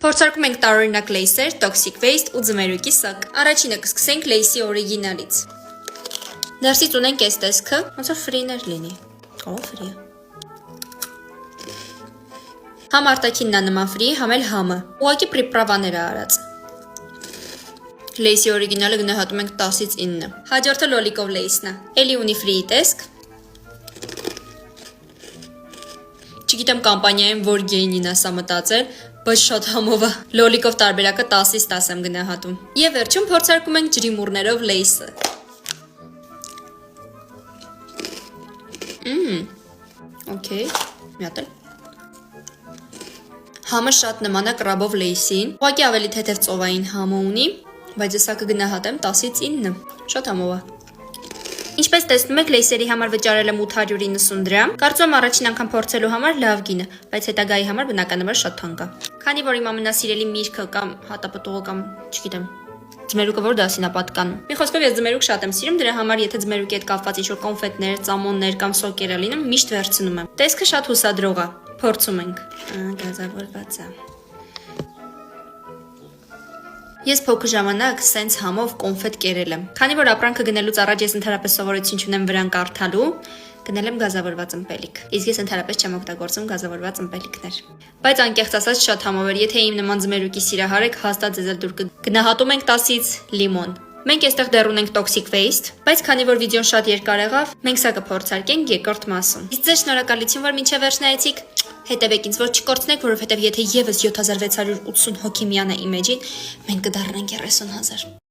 Փորձարկում ենք տարօրինակ լեյսեր, toxic waste ու ձմերուկի սակ։ Առաջինը կսկսենք լեյսի օրիգինալից։ Ներսից ունենք այս տեսքը, ոնց որ ֆրիներ լինի։ Կարող ֆրի է։ Համ արտաքինն է նման ֆրի, համ էլ համը։ Ուղղակի պրիպրավաներ է արած։ Լեյսի օրիգինալը գնահատում ենք 10-ից 9։ Հաջորդը լոլիկով լեյսն է։ Էլի ունի ֆրիի տեսք։ Չգիտեմ կամպանիայում որ գեյնին է սա մտածել, բայց շատ համով է։ Լոլիկով տարբերակը 10-ից 10 եմ գնահատում։ Եվ վերջում փորձարկում ենք ջրիմուռներով լեյսը։ Okay, մի հատ էլ։ Համը շատ նման է կրաբով լեյսին։ Ուղղակի ավելի թեթև ծովային համը ունի, բայց ես սա կգնահատեմ 10-ից 9։ Շատ համով է։ Ինչպես տեսնում եք, լեյսերի համար վճարել եմ 890 դրամ։ Կարծում եմ առաջին անգամ փորձելու համար լավ գին է, բայց հետագայի համար բնականաբար շատ թանկ է։ Քանի որ իմ ամենասիրելի միրգը կամ հատապտուղը կամ, չգիտեմ, ձմերուկը որ դասին է պատկանում։ Մի խոսքով ես ձմերուկ շատ եմ սիրում, դրա համար եթե ձմերուկի հետ կապված ինչ-որ կոնֆետներ, ծամոններ կամ սոկեր լինում, միշտ վերցնում եմ։ Տեսքը շատ հուսադրող է։ Փորձում ենք։ Գազավորված է։ Ես փոքր ժամանակ սենց համով կոնֆետ կերել եմ։ Քանի որ ապրանքը գնելուց առաջ ես ընդհանրապես սովորություն չունեմ վրան կարդալու, գնել եմ գազավորված ըմպելիք։ Իսկ ես ընդհանրապես չեմ օգտագործում գազավորված ըմպելիքներ։ Բայց անկեղծ ասած շատ համով էր, եթե իմ նման ձմերուկի սիրահար եք, հաստատ ձեզ էլ դուր կգնահատում ենք 10-ից լիմոն։ Մենք այստեղ դեռ ունենք toxic waste, բայց քանի որ վիդեոն շատ երկար եղավ, մենք սա կփորձարկենք երկրորդ մասում։ Իսկ ձեզ շնորհակալություն, որ մինչև վերջ նայեցիք։ Հետևեք ինձ, որ չկորցնեք, որովհետև եթե եւս 7680 հոգի միանա իմեջին, մենք կդառնանք 30000։